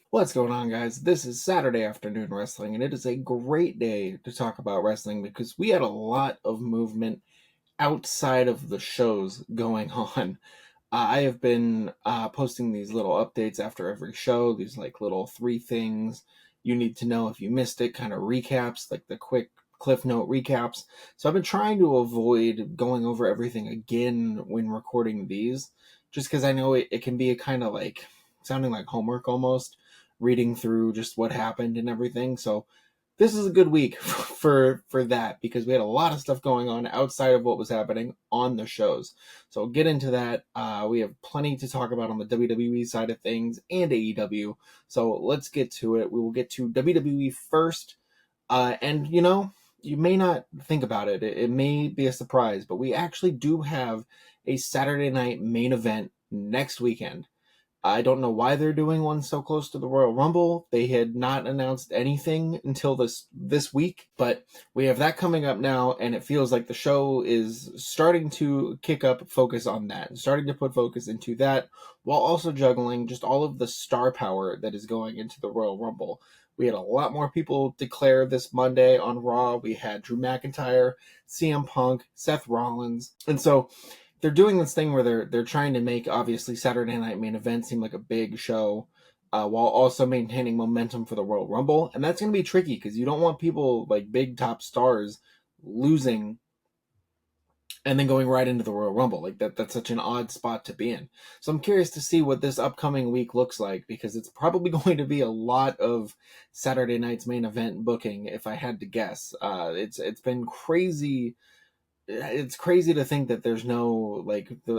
What's going on, guys? This is Saturday Afternoon Wrestling, and it is a great day to talk about wrestling because we had a lot of movement outside of the shows going on. I have been posting these little updates after every show, these like little three things you need to know if you missed it, kind of recaps, like the quick Cliff Note recaps. So I've been trying to avoid going over everything again when recording these, just because I know it can be a kind of like sounding like homework almost, reading through just what happened and everything. So this is a good week for that because we had a lot of stuff going on outside of what was happening on the shows. So we'll get into that. We have plenty to talk about on the WWE side of things and AEW. So let's get to it. We will get to WWE first. And you may not think about it. It may be a surprise, but we actually do have a Saturday night main event next weekend. I don't know why they're doing one so close to the Royal Rumble. They had not announced anything until this week, but we have that coming up now, and it feels like the show is starting to kick up focus on that, starting to put focus into that, while also juggling just all of the star power that is going into the Royal Rumble. We had a lot more people declare this Monday on Raw. We had Drew McIntyre, CM Punk, Seth Rollins, and so they're doing this thing where they're trying to make obviously Saturday Night Main Event seem like a big show, while also maintaining momentum for the Royal Rumble, and that's going to be tricky because you don't want people like big top stars losing and then going right into the Royal Rumble. Like that's such an odd spot to be in. So I'm curious to see what this upcoming week looks like because it's probably going to be a lot of Saturday night's main event booking if I had to guess. It's been crazy. It's crazy to think that there's no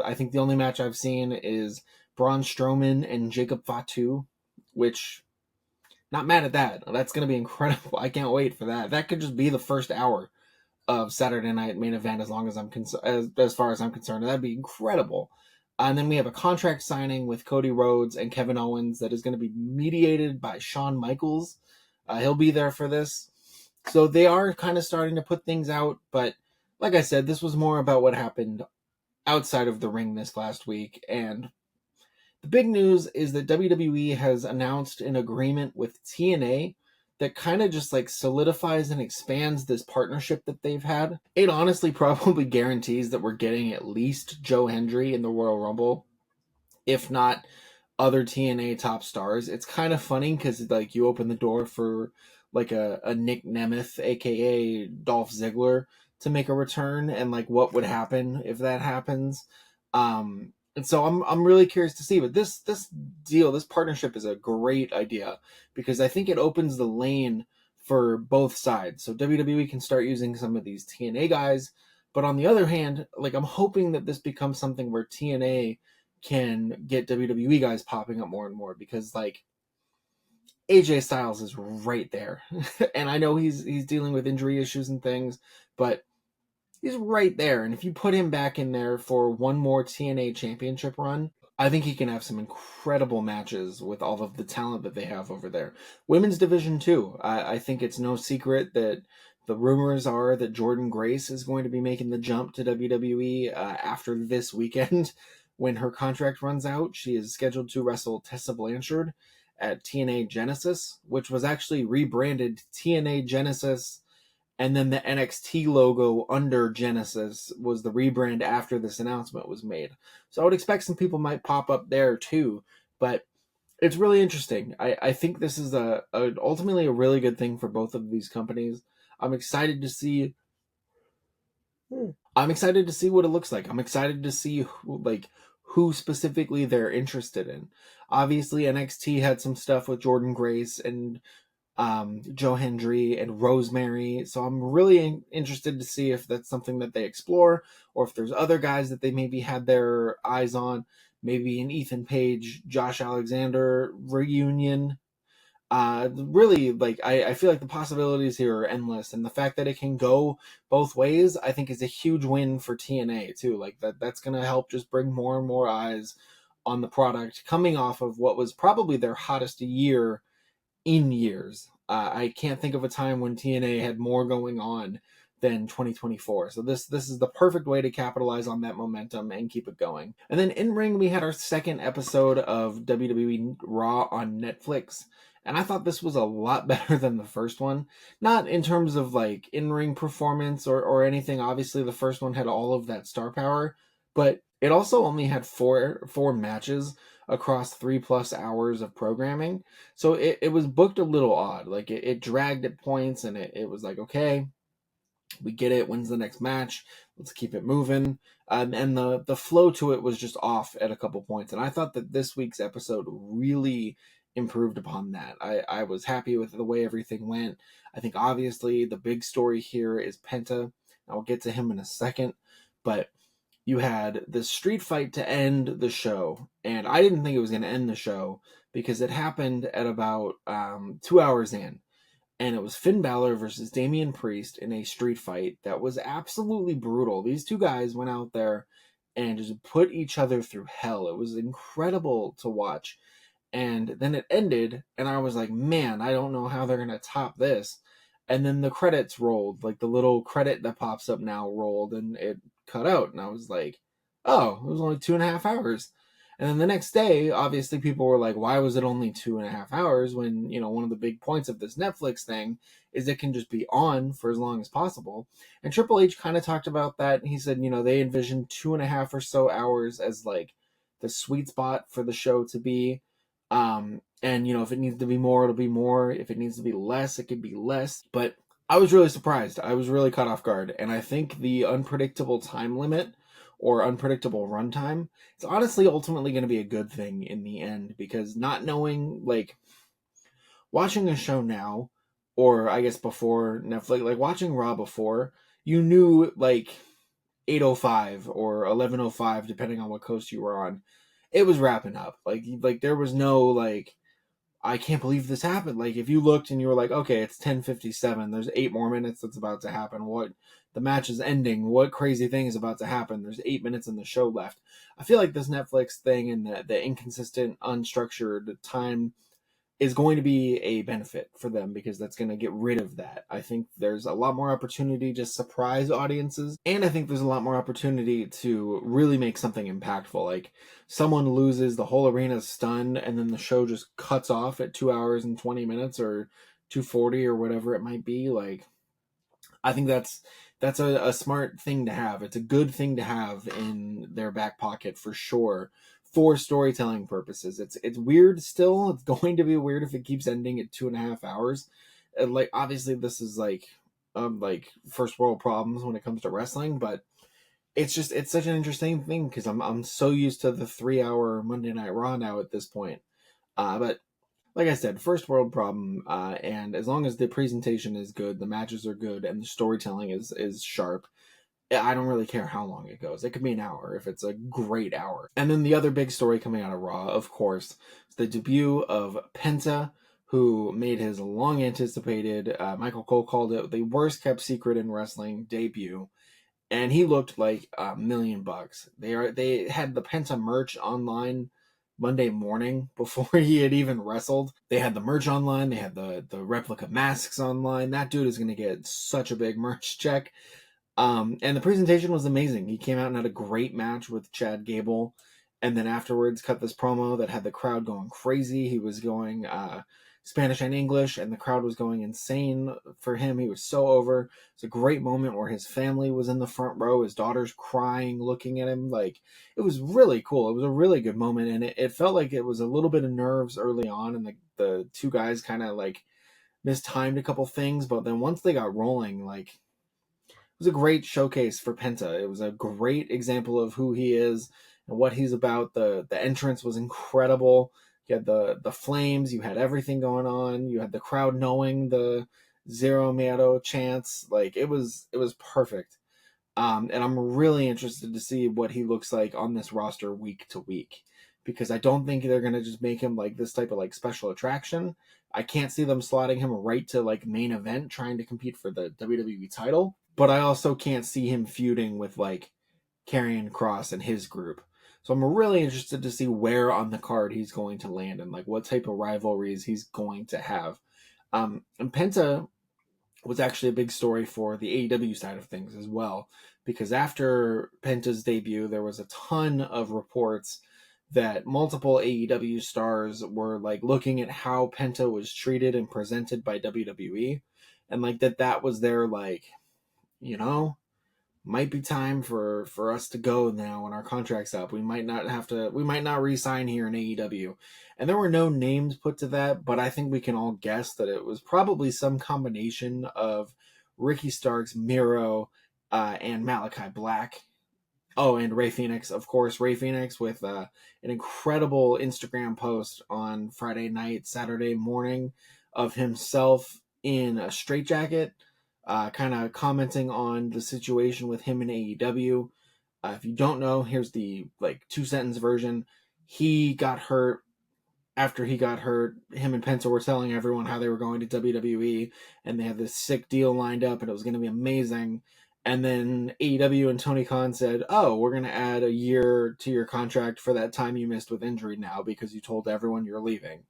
I think the only match I've seen is Braun Strowman and Jacob Fatu, which not mad at that. That's going to be incredible. I can't wait for that. That could just be the first hour of Saturday night main event as long as as far as I'm concerned. That'd be incredible. And then we have a contract signing with Cody Rhodes and Kevin Owens that is going to be mediated by Shawn Michaels. He'll be there for this. So they are kind of starting to put things out, but like I said, this was more about what happened outside of the ring this last week. And the big news is that WWE has announced an agreement with TNA that kind of just like solidifies and expands this partnership that they've had. It honestly probably guarantees that we're getting at least Joe Hendry in the Royal Rumble, if not other TNA top stars. It's kind of funny because like you open the door for like a Nick Nemeth, aka Dolph Ziggler, to make a return, and like what would happen if that happens. And so I'm really curious to see. But this partnership is a great idea because I think it opens the lane for both sides. So WWE can start using some of these TNA guys, but on the other hand, like I'm hoping that this becomes something where TNA can get WWE guys popping up more and more because like AJ Styles is right there. And I know he's dealing with injury issues and things, but he's right there. And if you put him back in there for one more TNA championship run, I think he can have some incredible matches with all of the talent that they have over there. Women's division too. I think it's no secret that the rumors are that Jordynne Grace is going to be making the jump to WWE after this weekend when her contract runs out. She is scheduled to wrestle Tessa Blanchard at TNA Genesis, which was actually rebranded TNA Genesis, and then the NXT logo under Genesis was the rebrand after this announcement was made. So I would expect some people might pop up there too, but it's really interesting. I think this is ultimately a really good thing for both of these companies. I'm excited to see. I'm excited to see what it looks like. I'm excited to see who specifically they're interested in. Obviously, NXT had some stuff with Jordynne Grace and Joe Hendry and Rosemary. So I'm really interested to see if that's something that they explore or if there's other guys that they maybe had their eyes on. Maybe an Ethan Page, Josh Alexander reunion. Really, like I feel like the possibilities here are endless, and the fact that it can go both ways, I think, is a huge win for TNA too. Like that's gonna help just bring more and more eyes on the product, coming off of what was probably their hottest year in years. I can't think of a time when TNA had more going on than 2024. So this is the perfect way to capitalize on that momentum and keep it going. And then in ring, we had our second episode of WWE Raw on Netflix. And I thought this was a lot better than the first one. Not in terms of like in-ring performance or anything. Obviously, the first one had all of that star power, but it also only had four matches across 3+ hours of programming. So it was booked a little odd. Like it dragged at points, and it was like, okay, we get it. When's the next match? Let's keep it moving. And the flow to it was just off at a couple points. And I thought that this week's episode really improved upon that. I was happy with the way everything went. I think obviously the big story here is Penta. I'll get to him in a second. But you had this street fight to end the show. And I didn't think it was going to end the show because it happened at about 2 hours in. And it was Finn Balor versus Damian Priest in a street fight that was absolutely brutal. These two guys went out there and just put each other through hell. It was incredible to watch. And then it ended, and I was like, man, I don't know how they're going to top this. And then the credits rolled, like the little credit that pops up now rolled, and it cut out. And I was like, oh, it was only 2.5 hours. And then the next day, obviously, people were like, why was it only 2.5 hours when, one of the big points of this Netflix thing is it can just be on for as long as possible. And Triple H kind of talked about that. He said, they envisioned 2.5 or so hours as like the sweet spot for the show to be. And, if it needs to be more, it'll be more. If it needs to be less, it could be less. But I was really surprised. I was really caught off guard. And I think the unpredictable time limit or unpredictable runtime, it's honestly ultimately going to be a good thing in the end, because not knowing, like, watching a show now, or I guess before Netflix, like watching Raw before, you knew like 8:05 or 11:05, depending on what coast you were on, it was wrapping up. Like there was no like, I can't believe this happened. Like if you looked and you were like, okay, it's 10:57. There's 8 more minutes that's about to happen. What, the match is ending. What crazy thing is about to happen? There's 8 minutes in the show left. I feel like this Netflix thing and the inconsistent, unstructured time is going to be a benefit for them, because that's going to get rid of that. I think there's a lot more opportunity to surprise audiences, and I think there's a lot more opportunity to really make something impactful. Like someone loses, the whole arena's stunned, and then the show just cuts off at 2 hours and 20 minutes or 2:40 or whatever it might be. Like I think that's a smart thing to have. It's a good thing to have in their back pocket for sure, for storytelling purposes. It's weird still. It's going to be weird if it keeps ending at 2.5 hours. And like obviously this is like first world problems when it comes to wrestling, but it's such an interesting thing because I'm so used to the 3-hour Monday Night Raw now at this point. But like I said, first world problem, and as long as the presentation is good, the matches are good, and the storytelling is sharp, I don't really care how long it goes. It could be an hour if it's a great hour. And then the other big story coming out of Raw, of course, is the debut of Penta, who made his long-anticipated, Michael Cole called it the worst kept secret in wrestling debut. And he looked like $1,000,000. They had the Penta merch online Monday morning before he had even wrestled. They had the merch online. They had the replica masks online. That dude is going to get such a big merch check. And the presentation was amazing. He came out and had a great match with Chad Gable, and then afterwards cut this promo that had the crowd going crazy. He was going Spanish and English, and the crowd was going insane for him. He was so over. It's a great moment where his family was in the front row, his daughter's crying, looking at him. Like, it was really cool. It was a really good moment, and it felt like it was a little bit of nerves early on, and the two guys kind of like mistimed a couple things, but then once they got rolling, like, it was a great showcase for Penta. It was a great example of who he is and what he's about. The entrance was incredible. You had the flames. You had everything going on. You had the crowd knowing the Zero Miedo chants. Like it was perfect. And I'm really interested to see what he looks like on this roster week to week, because I don't think they're gonna just make him like this type of like special attraction. I can't see them slotting him right to like main event trying to compete for the WWE title. But I also can't see him feuding with like Karrion Kross and his group. So I'm really interested to see where on the card he's going to land and like what type of rivalries he's going to have. And Penta, was actually a big story for the AEW side of things as well, because after Penta's debut, there was a ton of reports that multiple AEW stars were like looking at how Penta was treated and presented by WWE, and like that was their like, you know, might be time for us to go now when our contract's up. We might not re-sign here in AEW. And there were no names put to that, but I think we can all guess that it was probably some combination of Ricky Starks, Miro, and Malachi Black. Oh, and Ray Phoenix, of course. Ray Phoenix with an incredible Instagram post on Friday night, Saturday morning of himself in a straitjacket, kind of commenting on the situation with him in AEW. If you don't know, here's the like 2 sentence version. He got hurt. After he got hurt, him and Penta were telling everyone how they were going to WWE and they had this sick deal lined up and it was going to be amazing. And then AEW and Tony Khan said, "Oh, we're going to add a year to your contract for that time you missed with injury now because you told everyone you're leaving."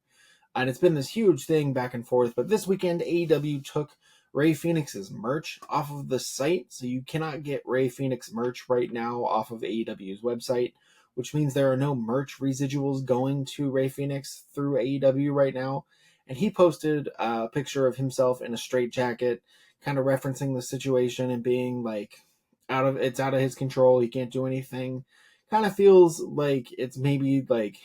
And it's been this huge thing back and forth. But this weekend, AEW took Ray Phoenix's merch off of the site, so you cannot get Ray Phoenix merch right now off of AEW's website, which means there are no merch residuals going to Ray Phoenix through AEW right now. And he posted a picture of himself in a straitjacket, kind of referencing the situation and being like, it's out of his control. He can't do anything. Kind of feels like it's maybe like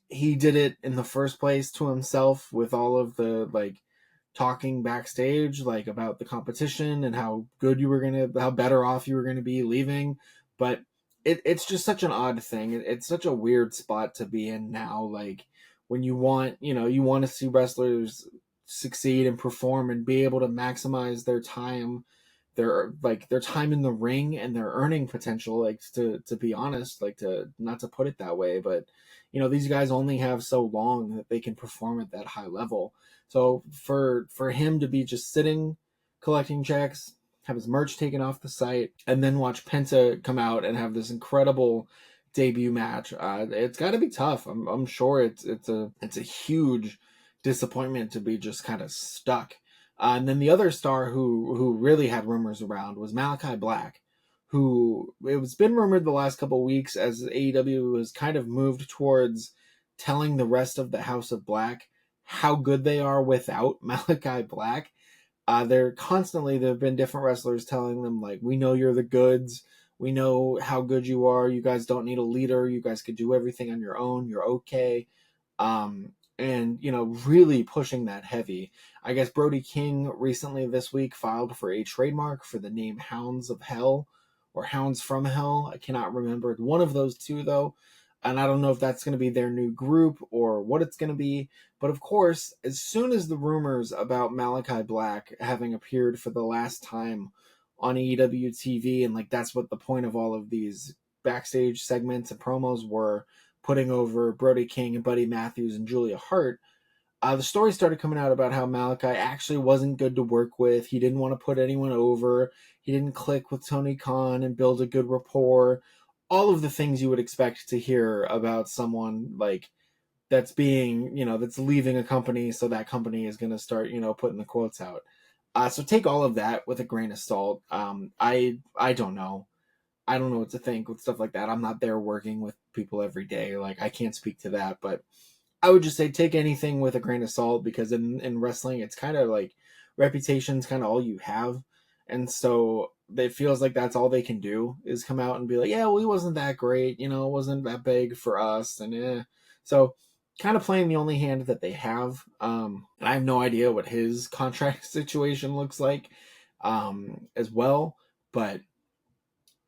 he did it in the first place to himself with all of the like talking backstage like about the competition and how how better off you were gonna be leaving. But it's just such an odd thing. It's such a weird spot to be in now, like when you want to see wrestlers succeed and perform and be able to maximize their time in the ring and their earning potential, like to be honest, like to not to put it that way, but these guys only have so long that they can perform at that high level. So for him to be just sitting collecting checks, have his merch taken off the site, and then watch Penta come out and have this incredible debut match, it's got to be tough. I'm sure it's a huge disappointment to be just kind of stuck. And then the other star who really had rumors around was Malachi Black, who it's been rumored the last couple of weeks as AEW has kind of moved towards telling the rest of the House of Black how good they are without Malachi Black. There have been different wrestlers telling them like, we know you're the goods, we know how good you are, you guys don't need a leader, you guys could do everything on your own, you're okay. And really pushing that heavy. I guess Brody King recently this week filed for a trademark for the name Hounds of Hell or Hounds from Hell. I cannot remember one of those two though, and I don't know if that's going to be their new group or what it's going to be. But of course, as soon as the rumors about Malachi Black having appeared for the last time on AEW TV, and like that's what the point of all of these backstage segments and promos were, putting over Brody King and Buddy Matthews and Julia Hart, the story started coming out about how Malachi actually wasn't good to work with. He didn't want to put anyone over. He didn't click with Tony Khan and build a good rapport. All of the things you would expect to hear about someone like that's that's leaving a company, so that company is going to start, putting the quotes out. So take all of that with a grain of salt. I don't know. I don't know what to think with stuff like that. I'm not there working with people every day. Like I can't speak to that, but I would just say take anything with a grain of salt because in wrestling, it's kind of like reputation's kind of all you have. And so it feels like that's all they can do is come out and be like, yeah, well, he wasn't that great. It wasn't that big for us. And so kind of playing the only hand that they have. And I have no idea what his contract situation looks like as well. But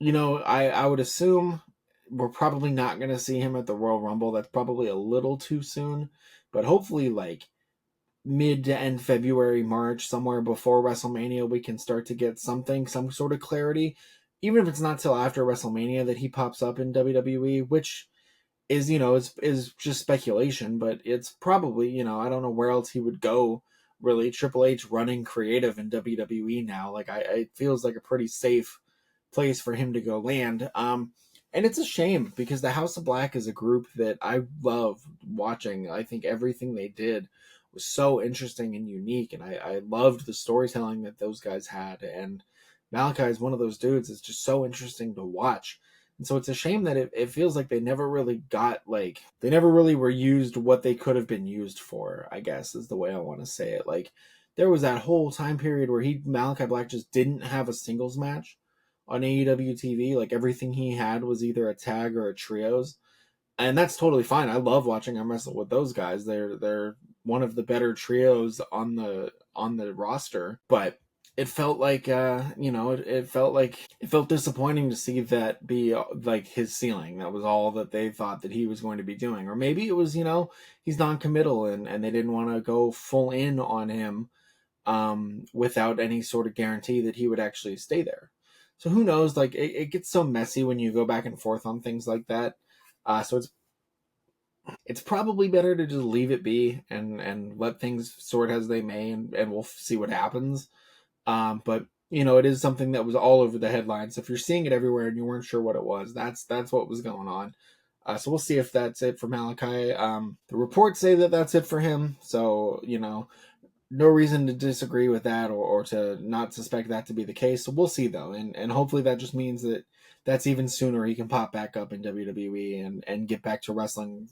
I would assume we're probably not going to see him at the Royal Rumble. That's probably a little too soon, but hopefully, like mid to end February, March, somewhere before WrestleMania, we can start to get some sort of clarity. Even if it's not till after WrestleMania that he pops up in WWE, which is is just speculation, but it's probably I don't know where else he would go. Really, Triple H running creative in WWE now, like it feels like a pretty safe place for him to go land. And it's a shame because the House of Black is a group that I love watching. I think everything they did was so interesting and unique, and I loved the storytelling that those guys had. And Malachi is one of those dudes that's just so interesting to watch. And so it's a shame that it feels like they never really got, like, they never really were used what they could have been used for, I guess is the way I want to say it. Like, there was that whole time period where Malachi Black just didn't have a singles match on AEW TV. Like, everything he had was either a tag or a trios, and that's totally fine. I love watching him wrestle with those guys. They're one of the better trios on the roster. But it felt like it felt disappointing to see that be like his ceiling. That was all that they thought that he was going to be doing. Or maybe it was, he's non-committal, and they didn't want to go full in on him without any sort of guarantee that he would actually stay there. So who knows? Like, it gets so messy when you go back and forth on things like that. So it's probably better to just leave it be and let things sort as they may, and we'll see what happens. But it is something that was all over the headlines. If you're seeing it everywhere and you weren't sure what it was, that's what was going on. So we'll see if that's it for Malachi. The reports say that that's it for him. So no reason to disagree with that, or to not suspect that to be the case. So we'll see, though, and hopefully that just means that that's even sooner he can pop back up in WWE and get back to wrestling,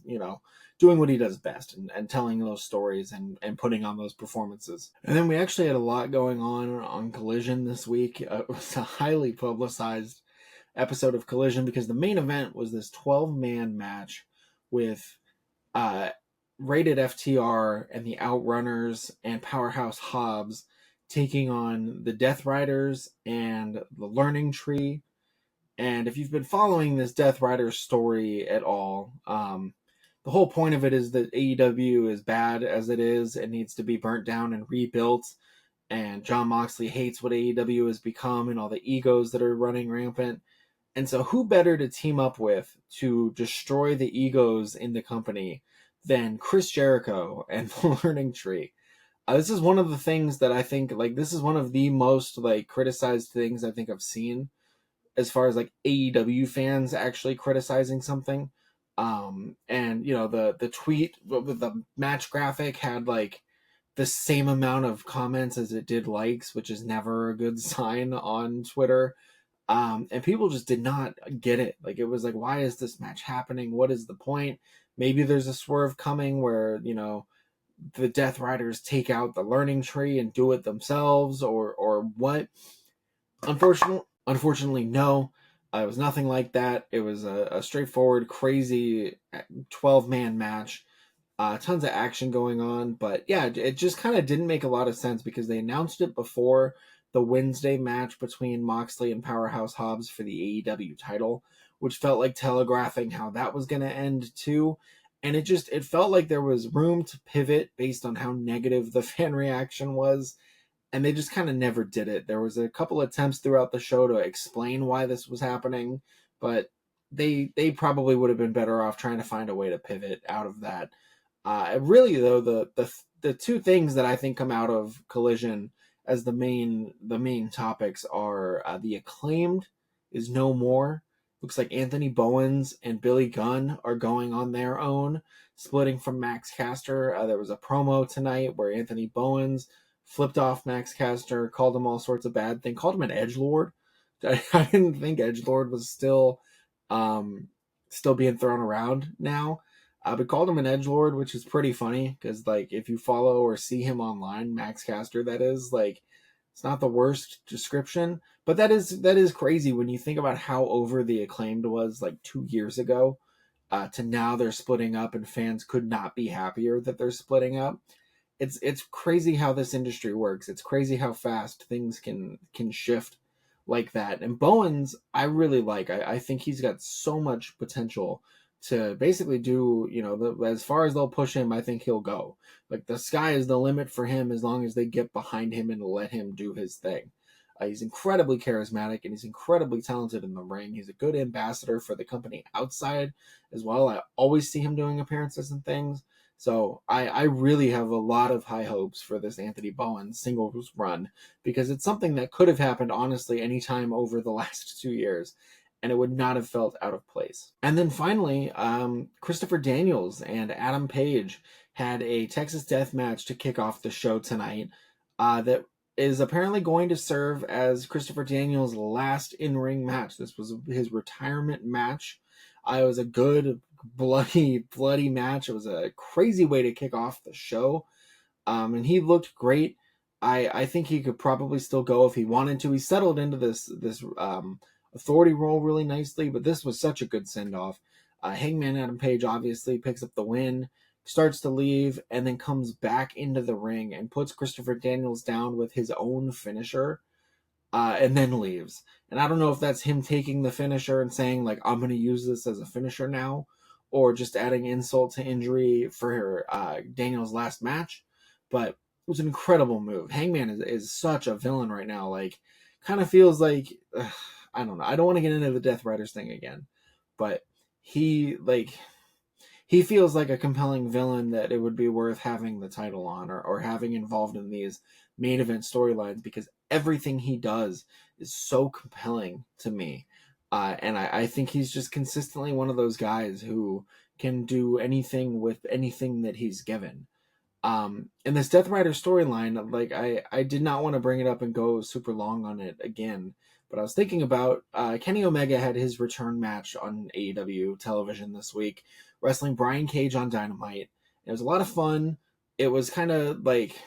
doing what he does best, and telling those stories and putting on those performances. And then we actually had a lot going on Collision this week. It was a highly publicized episode of Collision because the main event was this 12-man match with Rated FTR and the Outrunners and Powerhouse Hobbs taking on the Death Riders and the Learning Tree. And if you've been following this Death Rider story at all, the whole point of it is that AEW is bad as it is and needs to be burnt down and rebuilt. And Jon Moxley hates what AEW has become and all the egos that are running rampant. And so who better to team up with to destroy the egos in the company than Chris Jericho and the Learning Tree? This is one of the things that I think, like, this is one of the most, like, criticized things I think I've seen as far as, like, AEW fans actually criticizing something. And the tweet with the match graphic had, like, the same amount of comments as it did likes, which is never a good sign on Twitter. And people just did not get it. Like, it was like, why is this match happening? What is the point? Maybe there's a swerve coming where, the Death Riders take out the Learning Tree and do it themselves, or what? Unfortunately, no. It was nothing like that. It was a straightforward, crazy 12-man match. Tons of action going on. But yeah, it just kind of didn't make a lot of sense because they announced it before the Wednesday match between Moxley and Powerhouse Hobbs for the AEW title, which felt like telegraphing how that was going to end too. And it felt like there was room to pivot based on how negative the fan reaction was. And they just kind of never did it. There was a couple attempts throughout the show to explain why this was happening, but they probably would have been better off trying to find a way to pivot out of that. Really, though, the two things that I think come out of Collision as the main topics are the Acclaimed is no more. Looks like Anthony Bowens and Billy Gunn are going on their own, splitting from Max Caster. There was a promo tonight where Anthony Bowens flipped off Max Caster, called him all sorts of bad things, called him an edgelord. I didn't think edgelord was still being thrown around now. But called him an edgelord, which is pretty funny because, like, if you follow or see him online, Max Caster, that is, like, it's not the worst description, but that is crazy when you think about how over the Acclaimed was, like, 2 years ago, to now they're splitting up and fans could not be happier that they're splitting up. It's crazy how this industry works. It's crazy how fast things can shift like that. And Bowens, I really like. I think he's got so much potential to basically do, as far as they'll push him, I think he'll go. Like, the sky is the limit for him as long as they get behind him and let him do his thing. He's incredibly charismatic and he's incredibly talented in the ring. He's a good ambassador for the company outside as well. I always see him doing appearances and things. So I really have a lot of high hopes for this Anthony Bowens singles run because it's something that could have happened, honestly, anytime over the last 2 years, and it would not have felt out of place. And then finally, Christopher Daniels and Adam Page had a Texas Death Match to kick off the show tonight that is apparently going to serve as Christopher Daniels' last in-ring match. This was his retirement match. It was a good, bloody match. It was a crazy way to kick off the show. And he looked great. I think he could probably still go if he wanted to. He settled into this authority role really nicely, but this was such a good send-off. Hangman Adam Page obviously picks up the win, starts to leave, and then comes back into the ring and puts Christopher Daniels down with his own finisher, and then leaves. And I don't know if that's him taking the finisher and saying, like, I'm going to use this as a finisher now, or just adding insult to injury for Daniels' last match. But it was an incredible move. Hangman is such a villain right now. Like, kind of feels like, I don't know. I don't want to get into the Death Riders thing again, but he feels like a compelling villain that it would be worth having the title on, or having involved in these main event storylines, because everything he does is so compelling to me. And I think he's just consistently one of those guys who can do anything with anything that he's given. In this Death Rider storyline, like, I did not want to bring it up and go super long on it again, but I was thinking about Kenny Omega had his return match on AEW television this week, wrestling Brian Cage on Dynamite. It was a lot of fun. It was kind of like,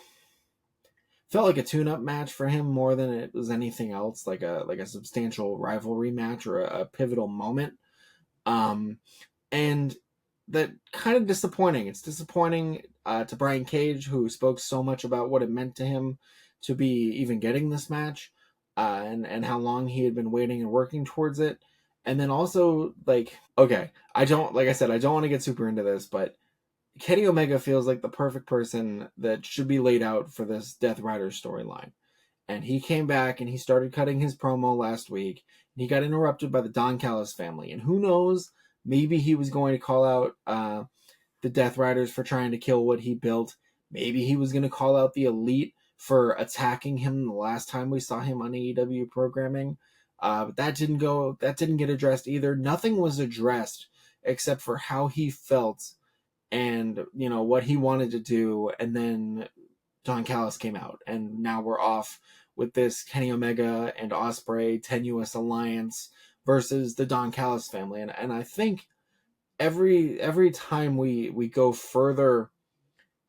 felt like a tune-up match for him more than it was anything else, like a substantial rivalry match or a pivotal moment. And that kind of disappointing. It's disappointing to Brian Cage, who spoke so much about what it meant to him to be even getting this match, and how long he had been waiting and working towards it. And then also, like, okay, I don't want to get super into this, but Kenny Omega feels like the perfect person that should be laid out for this Death Rider storyline. And he came back and he started cutting his promo last week, and he got interrupted by the Don Callis family. And who knows, maybe he was going to call out the Death Riders for trying to kill what he built. Maybe he was going to call out the Elite for attacking him the last time we saw him on AEW programming. But that didn't get addressed either. Nothing was addressed except for how he felt and, what he wanted to do. And then Don Callis came out, and now we're off with this Kenny Omega and Ospreay tenuous alliance versus the Don Callis family. And I think every time we go further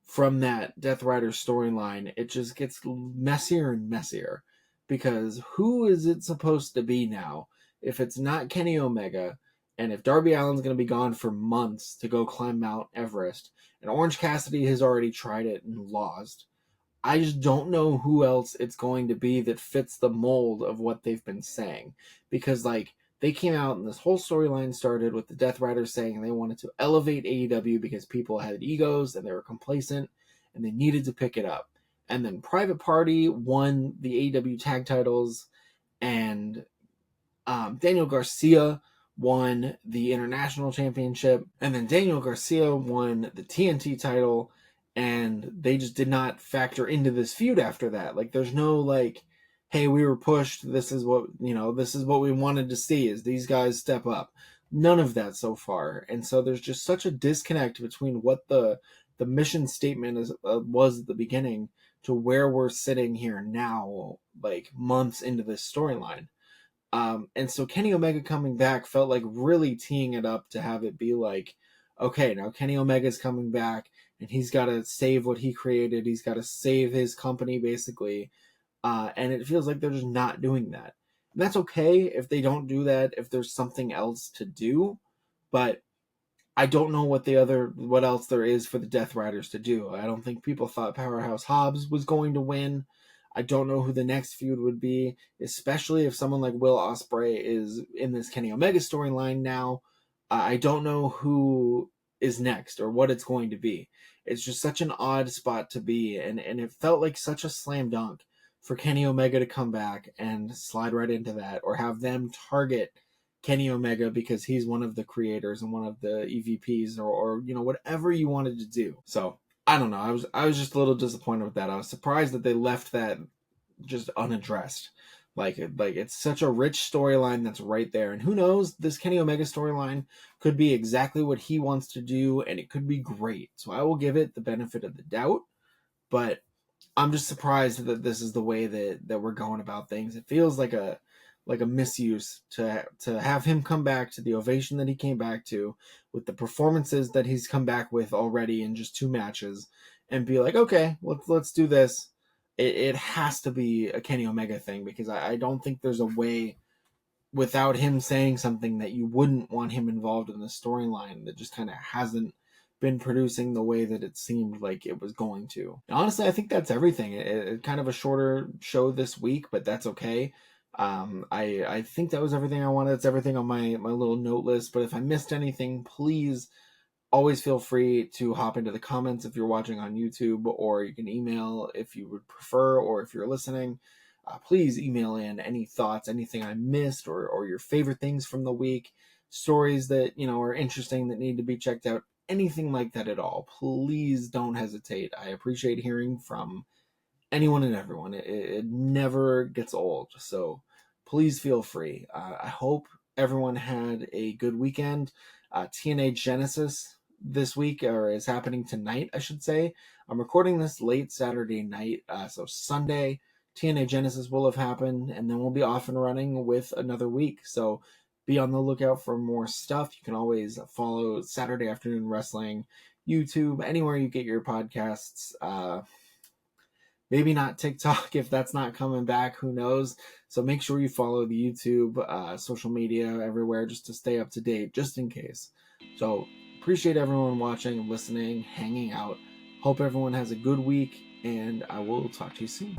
from that Death Rider storyline, it just gets messier and messier, because who is it supposed to be now if it's not Kenny Omega? And if Darby Allin's going to be gone for months to go climb Mount Everest, and Orange Cassidy has already tried it and lost, I just don't know who else it's going to be that fits the mold of what they've been saying. Because, like, they came out and this whole storyline started with the Death Riders saying they wanted to elevate AEW because people had egos and they were complacent and they needed to pick it up. And then Private Party won the AEW tag titles, and Daniel Garcia won the International Championship, and then Daniel Garcia won the TNT title, and they just did not factor into this feud after that. Like, there's no, like, hey, we were pushed, this is what we wanted to see, is these guys step up. None of that so far. And so there's just such a disconnect between what the mission statement was at the beginning to where we're sitting here now, like, months into this storyline. And so Kenny Omega coming back felt like really teeing it up to have it be like, okay, now Kenny Omega's coming back, and he's got to save what he created. He's got to save his company, basically. And it feels like they're just not doing that. And that's okay if they don't do that, if there's something else to do. But I don't know what else there is for the Death Riders to do. I don't think people thought Powerhouse Hobbs was going to win. I don't know who the next feud would be, especially if someone like Will Ospreay is in this Kenny Omega storyline now. I don't know who is next or what it's going to be. It's just such an odd spot to be, and it felt like such a slam dunk for Kenny Omega to come back and slide right into that, or have them target Kenny Omega because he's one of the creators and one of the EVPs, or whatever you wanted to do. So I don't know. I was just a little disappointed with that. I was surprised that they left that just unaddressed. Like it's such a rich storyline that's right there. And who knows, this Kenny Omega storyline could be exactly what he wants to do, and it could be great. So I will give it the benefit of the doubt, but I'm just surprised that this is the way that we're going about things. It feels like a misuse to have him come back to the ovation that he came back to, with the performances that he's come back with already in just 2 matches, and be like, okay, let's do this. It has to be a Kenny Omega thing, because I don't think there's a way without him saying something that you wouldn't want him involved in the storyline that just kind of hasn't been producing the way that it seemed like it was going to. And honestly, I think that's everything. It kind of a shorter show this week, but that's okay. I think that was everything I wanted. It's everything on my little note list. But if I missed anything, please always feel free to hop into the comments if you're watching on YouTube, or you can email if you would prefer, or if you're listening. Please email in any thoughts, anything I missed, or your favorite things from the week, stories that are interesting that need to be checked out, anything like that at all. Please don't hesitate. I appreciate hearing from anyone and everyone. It never gets old. So please feel free. I hope everyone had a good weekend. TNA Genesis this week, or is happening tonight, I should say. I'm recording this late Saturday night, so Sunday TNA Genesis will have happened, and then we'll be off and running with another week. So be on the lookout for more stuff. You can always follow Saturday Afternoon Wrestling, YouTube, anywhere you get your podcasts. Maybe not TikTok if that's not coming back. Who knows? So make sure you follow the YouTube, social media, everywhere, just to stay up to date, just in case. So appreciate everyone watching, listening, hanging out. Hope everyone has a good week, and I will talk to you soon.